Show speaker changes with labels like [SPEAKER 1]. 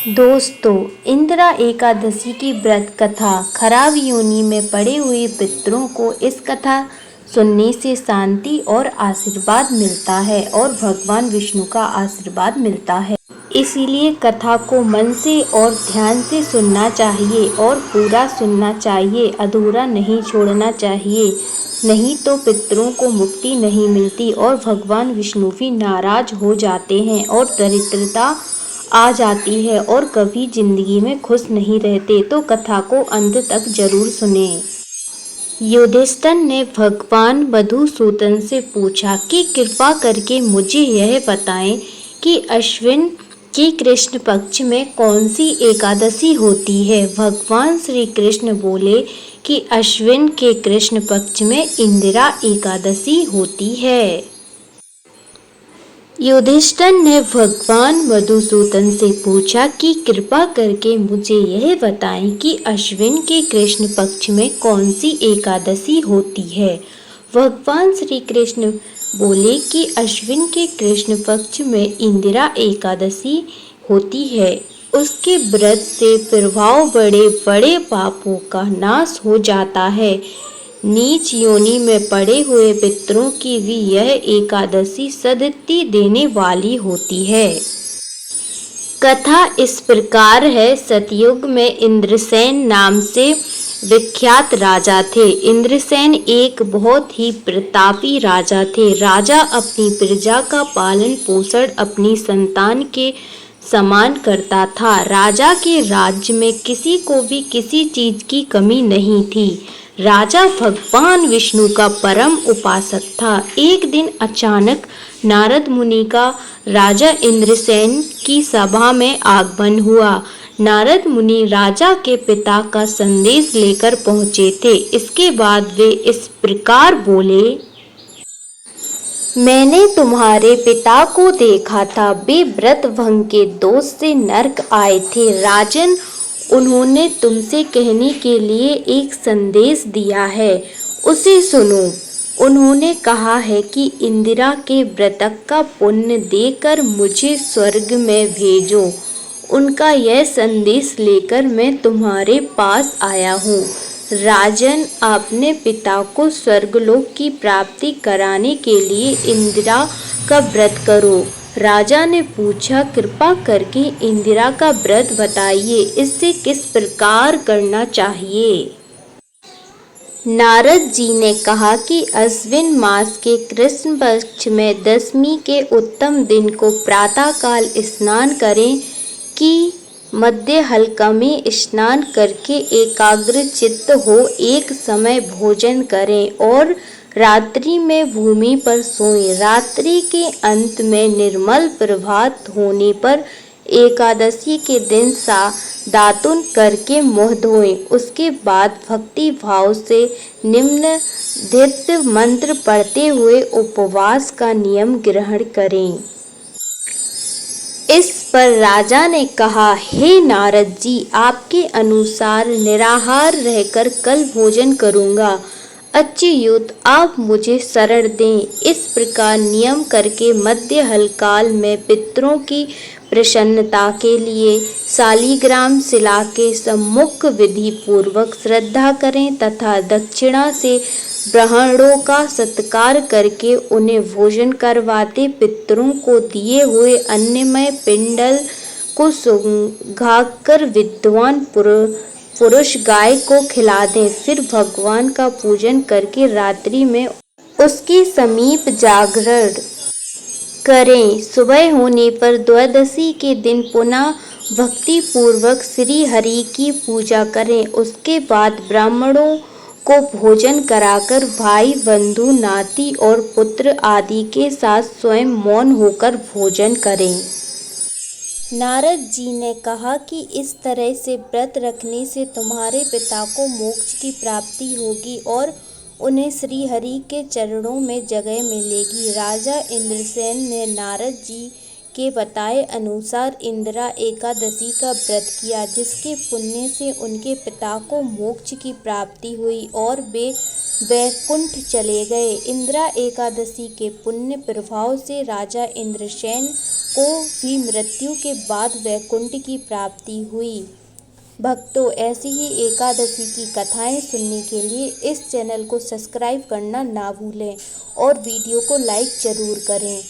[SPEAKER 1] दोस्तों, इंदिरा एकादशी की व्रत कथा। खराब योनि में पड़े हुए पितरों को इस कथा सुनने से शांति और आशीर्वाद मिलता है और भगवान विष्णु का आशीर्वाद मिलता है। इसीलिए कथा को मन से और ध्यान से सुनना चाहिए और पूरा सुनना चाहिए, अधूरा नहीं छोड़ना चाहिए। नहीं तो पितरों को मुक्ति नहीं मिलती और भगवान विष्णु भी नाराज हो जाते हैं और दरिद्रता आ जाती है और कभी जिंदगी में खुश नहीं रहते। तो कथा को अंत तक जरूर सुने। युधिष्ठिर ने भगवान मधुसूदन से पूछा कि कृपा करके मुझे यह बताएं कि अश्विन की कृष्ण पक्ष में कौन सी एकादशी होती है। भगवान श्री कृष्ण बोले कि अश्विन के कृष्ण पक्ष में इंदिरा एकादशी होती है। युधिष्ठिर ने भगवान मधुसूदन से पूछा कि कृपा करके मुझे यह बताएं कि अश्विन के कृष्ण पक्ष में कौन सी एकादशी होती है। भगवान श्री कृष्ण बोले कि अश्विन के कृष्ण पक्ष में इंदिरा एकादशी होती है। उसके व्रत से प्रभाव बड़े बड़े पापों का नाश हो जाता है। नीच योनि में पड़े हुए पितरों की भी यह एकादशी सद्गति देने वाली होती है। कथा इस प्रकार है। सतयुग में इंद्रसेन नाम से विख्यात राजा थे। इंद्रसेन एक बहुत ही प्रतापी राजा थे। राजा अपनी प्रजा का पालन पोषण अपनी संतान के समान करता था। राजा के राज्य में किसी को भी किसी चीज की कमी नहीं थी। राजा भगवान विष्णु का परम उपासक था। एक दिन अचानक नारद मुनि का राजा इंद्रसेन की सभा में आगमन हुआ। नारद मुनि राजा के पिता का संदेश लेकर पहुंचे थे। इसके बाद वे इस प्रकार बोले, मैंने तुम्हारे पिता को देखा था। वे व्रत भंग के दोष से नरक आए थे। राजन, उन्होंने तुमसे कहने के लिए एक संदेश दिया है, उसे सुनो। उन्होंने कहा है कि इंदिरा के व्रतक का पुण्य देकर मुझे स्वर्ग में भेजो। उनका यह संदेश लेकर मैं तुम्हारे पास आया हूँ। राजन, अपने पिता को स्वर्गलोक की प्राप्ति कराने के लिए इंदिरा का व्रत करो। राजा ने पूछा, कृपा करके इंदिरा का व्रत बताइए, इससे किस प्रकार करना चाहिए। नारद जी ने कहा कि अश्विन मास के कृष्ण पक्ष में दशमी के उत्तम दिन को प्रातः काल स्नान करें कि मध्य हल्का में स्नान करके एकाग्र चित्त हो एक समय भोजन करें और रात्रि में भूमि पर सोएं। रात्रि के अंत में निर्मल प्रभात होने पर एकादशी के दिन दातुन करके मुँह धोएं। उसके बाद भक्ति भाव से निम्नलिखित मंत्र पढ़ते हुए उपवास का नियम ग्रहण करें। इस पर राजा ने कहा, हे नारद जी, आपके अनुसार निराहार रहकर कल भोजन करूँगा। अच्युत, आप मुझे शरण दें। इस प्रकार नियम करके मध्य हलकाल में पितरों की प्रसन्नता के लिए शालिग्राम शिला के सम्मुख विधि पूर्वक श्रद्धा करें तथा दक्षिणा से ब्राह्मणों का सत्कार करके उन्हें भोजन करवाते पितरों को दिए हुए अन्नमय पिंडल को सुंघाकर विद्वान पुरुष गाय को खिला दें। फिर भगवान का पूजन करके रात्रि में उसके समीप जागरण करें। सुबह होने पर द्वादशी के दिन पुनः भक्ति पूर्वक श्री हरि की पूजा करें। उसके बाद ब्राह्मणों को भोजन कराकर भाई बंधु नाती और पुत्र आदि के साथ स्वयं मौन होकर भोजन करें। नारद जी ने कहा कि इस तरह से व्रत रखने से तुम्हारे पिता को मोक्ष की प्राप्ति होगी और उन्हें श्री हरि के चरणों में जगह मिलेगी। राजा इंद्रसेन ने नारद जी के बताए अनुसार इंदिरा एकादशी का व्रत किया, जिसके पुण्य से उनके पिता को मोक्ष की प्राप्ति हुई और वे वैकुंठ चले गए। इंदिरा एकादशी के पुण्य प्रभाव से राजा इंद्रसेन को भी मृत्यु के बाद वैकुंठ की प्राप्ति हुई। भक्तों, ऐसी ही एकादशी की कथाएं सुनने के लिए इस चैनल को सब्सक्राइब करना ना भूलें और वीडियो को लाइक जरूर करें।